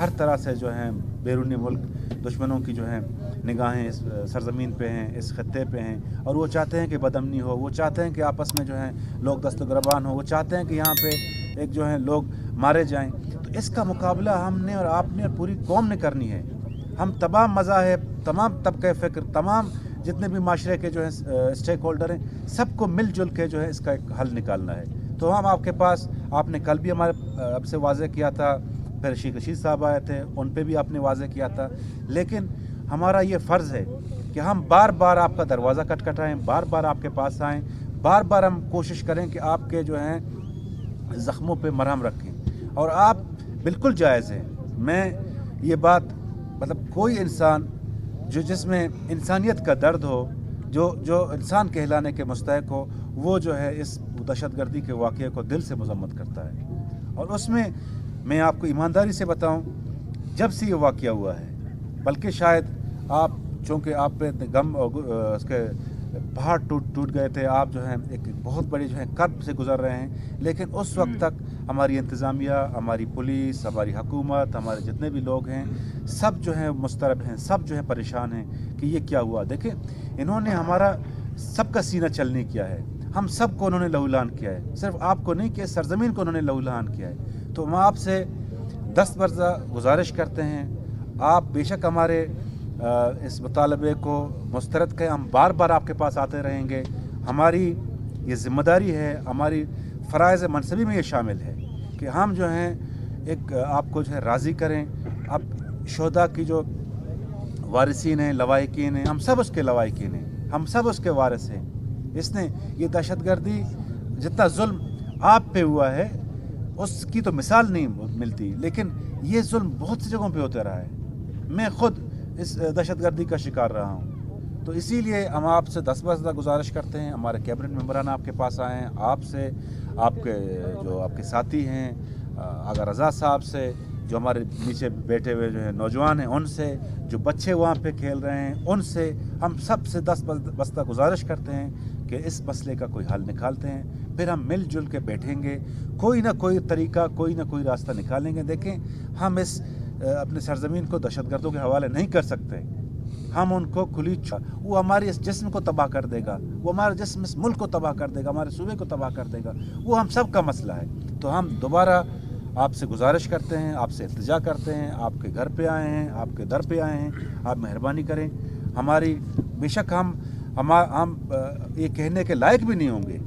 ہر طرح سے جو ہیں بیرونی ملک دشمنوں کی جو ہیں نگاہیں اس سرزمین پہ ہیں، اس خطے پہ ہیں، اور وہ چاہتے ہیں کہ بدامنی ہو، وہ چاہتے ہیں کہ آپس میں جو ہیں لوگ دست و گریبان ہو، وہ چاہتے ہیں کہ یہاں پہ ایک جو ہیں لوگ مارے جائیں۔ تو اس کا مقابلہ ہم نے اور آپ نے اور پوری قوم نے کرنی ہے۔ ہم تمام مذاہب، تمام طبقہ فکر، تمام جتنے بھی معاشرے کے جو ہیں اسٹیک ہولڈر ہیں، سب کو مل جل کے جو ہے اس کا ایک حل نکالنا ہے۔ تو ہم آپ کے پاس، آپ نے کل بھی ہمارے اب سے واضح کیا تھا، پھر شیخ رشید صاحب آئے تھے، ان پہ بھی آپ نے واضح کیا تھا، لیکن ہمارا یہ فرض ہے کہ ہم بار بار آپ کا دروازہ کھٹکھٹائیں، بار بار آپ کے پاس آئیں، بار بار ہم کوشش کریں کہ آپ کے جو ہیں زخموں پہ مرہم رکھیں۔ اور آپ بالکل جائز ہیں، میں یہ بات مطلب کوئی انسان جس میں انسانیت کا درد ہو، جو انسان کہلانے کے مستحق ہو، وہ جو ہے اس دہشت گردی کے واقعے کو دل سے مذمت کرتا ہے۔ اور اس میں آپ کو ایمانداری سے بتاؤں، جب سے یہ واقعہ ہوا ہے، بلکہ شاید آپ چونکہ آپ پہ غم اور اس کے پہاڑ ٹوٹ گئے تھے، آپ جو ہیں ایک بہت بڑی جو ہے کرب سے گزر رہے ہیں، لیکن اس وقت تک ہماری انتظامیہ، ہماری پولیس، ہماری حکومت، ہمارے جتنے بھی لوگ ہیں، سب جو ہیں مضطرب ہیں، سب جو ہیں پریشان ہیں کہ یہ کیا ہوا۔ دیکھیں، انہوں نے ہمارا سب کا سینہ چلنی کیا ہے، ہم سب کو انہوں نے لہولان کیا ہے، صرف آپ کو نہیں کہ سرزمین کو انہوں نے لہولان کیا ہے۔ تو ہم آپ سے دستبردہ گزارش کرتے ہیں، آپ بے شک ہمارے اس مطالبے کو مسترد کریں، ہم بار بار آپ کے پاس آتے رہیں گے۔ ہماری یہ ذمہ داری ہے، ہماری فرائض منصبی میں یہ شامل ہے کہ ہم جو ہیں ایک آپ کو جو ہے راضی کریں۔ اب شہداء کی جو وارثین ہیں، لواحقین ہیں، ہم سب اس کے لواحقین ہیں، ہم سب اس کے وارث ہیں۔ اس نے یہ دہشت گردی جتنا ظلم آپ پہ ہوا ہے اس کی تو مثال نہیں ملتی، لیکن یہ ظلم بہت سی جگہوں پہ ہوتا رہا ہے۔ میں خود اس دہشت گردی کا شکار رہا ہوں، تو اسی لیے ہم آپ سے دستبردہ گزارش کرتے ہیں، ہمارے کیبنٹ ممبران آپ کے پاس آئے ہیں، آپ سے، آپ کے جو آپ کے ساتھی ہیں آغا رضا صاحب سے، جو ہمارے نیچے بیٹھے ہوئے جو ہیں نوجوان ہیں ان سے، جو بچے وہاں پہ کھیل رہے ہیں ان سے، ہم سب سے دستبردہ گزارش کرتے ہیں کہ اس مسئلے کا کوئی حل نکالتے ہیں، پھر ہم مل جل کے بیٹھیں گے، کوئی نہ کوئی طریقہ، کوئی نہ کوئی راستہ نکالیں گے۔ دیکھیں، ہم اس اپنے سرزمین کو دہشت گردوں کے حوالے نہیں کر سکتے، ہم ان کو وہ ہمارے اس جسم کو تباہ کر دے گا، وہ ہمارے جسم اس ملک کو تباہ کر دے گا، ہمارے صوبے کو تباہ کر دے گا، وہ ہم سب کا مسئلہ ہے۔ تو ہم دوبارہ آپ سے گزارش کرتے ہیں، آپ سے التجا کرتے ہیں، آپ کے گھر پہ آئے ہیں، آپ کے در پہ آئے ہیں، آپ مہربانی کریں ہماری، بے شک ہم یہ کہنے کے لائق بھی نہیں ہوں گے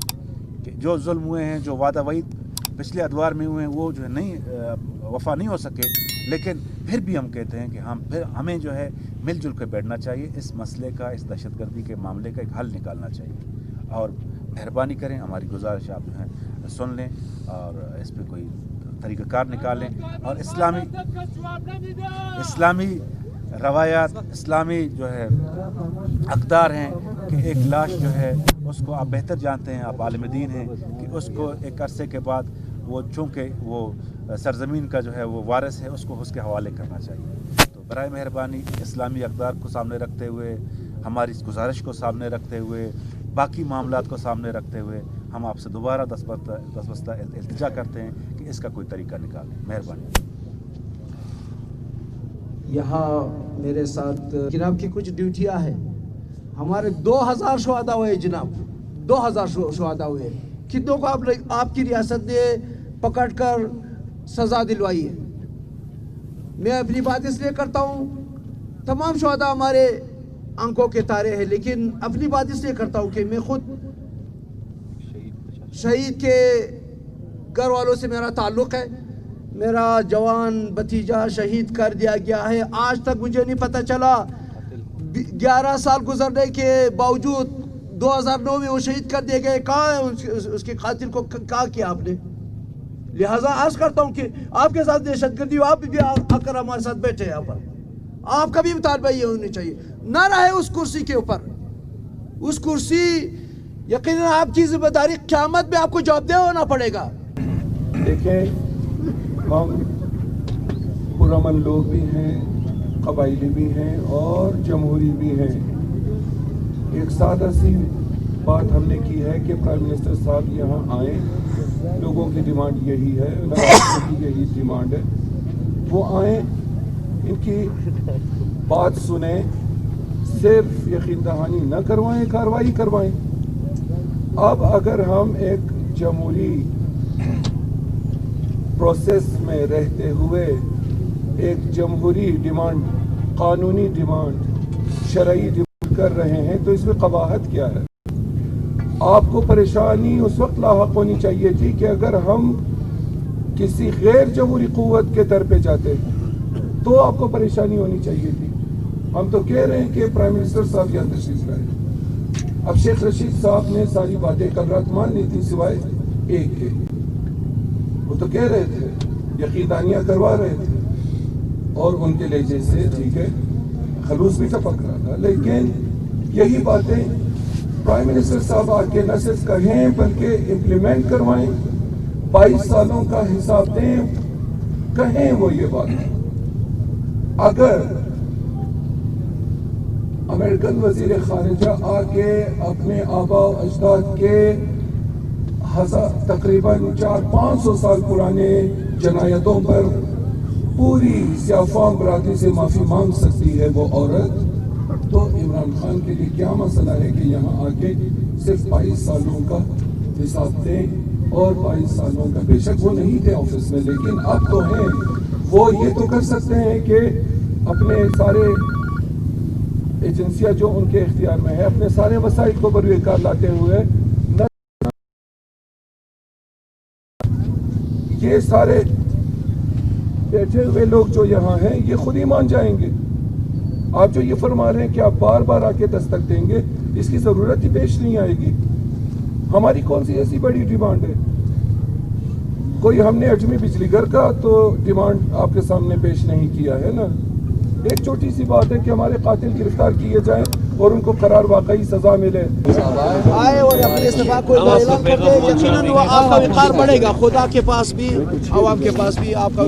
کہ جو ظلم ہوئے ہیں، جو وعدہ وعید پچھلے ادوار میں ہوئے ہیں، وہ جو ہے نہیں وفا نہیں ہو سکے، لیکن پھر بھی ہم کہتے ہیں کہ ہمیں جو ہے مل جل کے بیٹھنا چاہیے، اس مسئلے کا، اس دہشت گردی کے معاملے کا ایک حل نکالنا چاہیے، اور مہربانی کریں ہماری گزارش آپ جو ہیں سن لیں اور اس پہ کوئی طریقہ کار نکالیں، اور اسلامی روایات، اسلامی جو ہے اقدار ہیں کہ ایک لاش جو ہے اس کو آپ بہتر جانتے ہیں، آپ عالم دین ہیں، کہ اس کو ایک عرصے کے بعد وہ چونکہ وہ سرزمین کا جو ہے وہ وارث ہے، اس کو اس کے حوالے کرنا چاہیے۔ تو برائے مہربانی اسلامی اقدار کو سامنے رکھتے ہوئے، ہماری اس گزارش کو سامنے رکھتے ہوئے، باقی معاملات کو سامنے رکھتے ہوئے، ہم آپ سے دوبارہ دستبردہ التجا کرتے ہیں کہ اس کا کوئی طریقہ نکالیں۔ مہربانی۔ یہاں میرے ساتھ جناب کی کچھ ڈیوٹیاں ہیں، ہمارے 2000 شہداء ہوئے جناب، 2000 شہداء ہوئے، کتنوں کو آپ کی ریاست نے پکڑ کر سزا دلوائی ہے۔ میں اپنی بات اس لیے کرتا ہوں، تمام شہداء ہمارے آنکھوں کے تارے ہیں، لیکن اپنی بات اس لیے کرتا ہوں کہ میں خود شہید کے گھر والوں سے میرا تعلق ہے، میرا جوان بھتیجا شہید کر دیا گیا ہے، آج تک مجھے نہیں پتہ چلا، 11 سال گزرنے کے باوجود 2009 میں وہ شہید کر دیے گئے، کہاں ہے اس کے قاتل کو، کہاں کیا آپ نے؟ لہٰذا عرض کرتا ہوں کہ آپ کے ساتھ دہشت گردی ہو، آپ بھی آ کر ہمارے ساتھ بیٹھے یہاں پر، آپ کا بھی مطالبہ یہ ہونی چاہیے، نہ رہے اس کرسی کے اوپر، اس کرسی یقیناً آپ کی ذمہ داری، قیامت میں آپ کو جواب دہ ہونا پڑے گا۔ دیکھیں، ہم پرامن لوگ بھی ہیں، قبائلی بھی ہیں اور جمہوری بھی ہیں۔ ایک سادہ سی بات ہم نے کی ہے کہ پرائم منسٹر صاحب یہاں آئیں، لوگوں کی ڈیمانڈ یہی ہے، کی یہی ڈیمانڈ ہے، وہ آئیں ان کی بات سنیں, صرف یقین دہانی نہ کروائیں, کارروائی کروائیں. اب اگر ہم ایک جمہوری پروسیس میں رہتے ہوئے ایک جمہوری ڈیمانڈ, قانونی ڈیمانڈ, شرعی ڈیمانڈ کر رہے ہیں تو اس میں قباحت کیا ہے؟ آپ کو پریشانی اس وقت لاحق ہونی چاہیے تھی کہ اگر ہم کسی غیر جمہوری قوت کے در پہ جاتے تو آپ کو پریشانی ہونی چاہیے تھی. ہم تو کہہ رہے ہیں کہ پرائم منسٹر صاحب یہاں تشریف لائے. اب شیخ رشید صاحب نے ساری باتیں کل رات مان لی تھی سوائے ایک کے. وہ تو کہہ رہے تھے, یقین دہانیاں کروا رہے تھے اور ان کے لہجے سے ٹھیک ہے خلوص بھی ٹپک رہا تھا, لیکن یہی باتیں پرائم منسٹر صاحب آ کے نہ صرف کہیں بلکہ امپلیمنٹ کروائیں, 22 سالوں کا حساب دیں, کہیں وہ یہ بات. اگر امریکن وزیر خارجہ آ کے اپنے آبا و اجداد کے تقریباً 400-500 سال پرانے جنایتوں پر پوری سیاہ برادری سے معافی مانگ سکتی ہے وہ عورت, تو عمران خان کے لیے کیا مسئلہ ہے کہ یہاں آ کے صرف 22 سالوں کا حساب دیں, اور 22 سالوں کا بے شک وہ نہیں تھے آفس میں لیکن اب تو ہیں. وہ یہ تو کر سکتے ہیں کہ اپنے سارے ایجنسیاں جو ان کے اختیار میں ہے اپنے سارے وسائل کو بروئے کار لاتے ہوئے یہ سارے بیٹھے ہوئے لوگ جو یہاں ہیں یہ خود ہی مان جائیں گے. آپ جو یہ فرما رہے ہیں کہ آپ بار بار آ کے دستک دیں گے, اس کی ضرورت ہی پیش نہیں آئے گی. ہماری کون سی ایسی بڑی ڈیمانڈ ہے؟ کوئی ہم نے اجمی بجلی گھر کا تو ڈیمانڈ آپ کے سامنے پیش نہیں کیا ہے نا. ایک چھوٹی سی بات ہے کہ ہمارے قاتل گرفتار کیے جائیں اور ان کو قرار واقعی سزا ملے. آئے اور اپنے استعفا کو اعلان کر دے, یقیناً آپ کا وقار بڑھے گا, خدا کے پاس بھی عوام کے پاس بھی آپ کا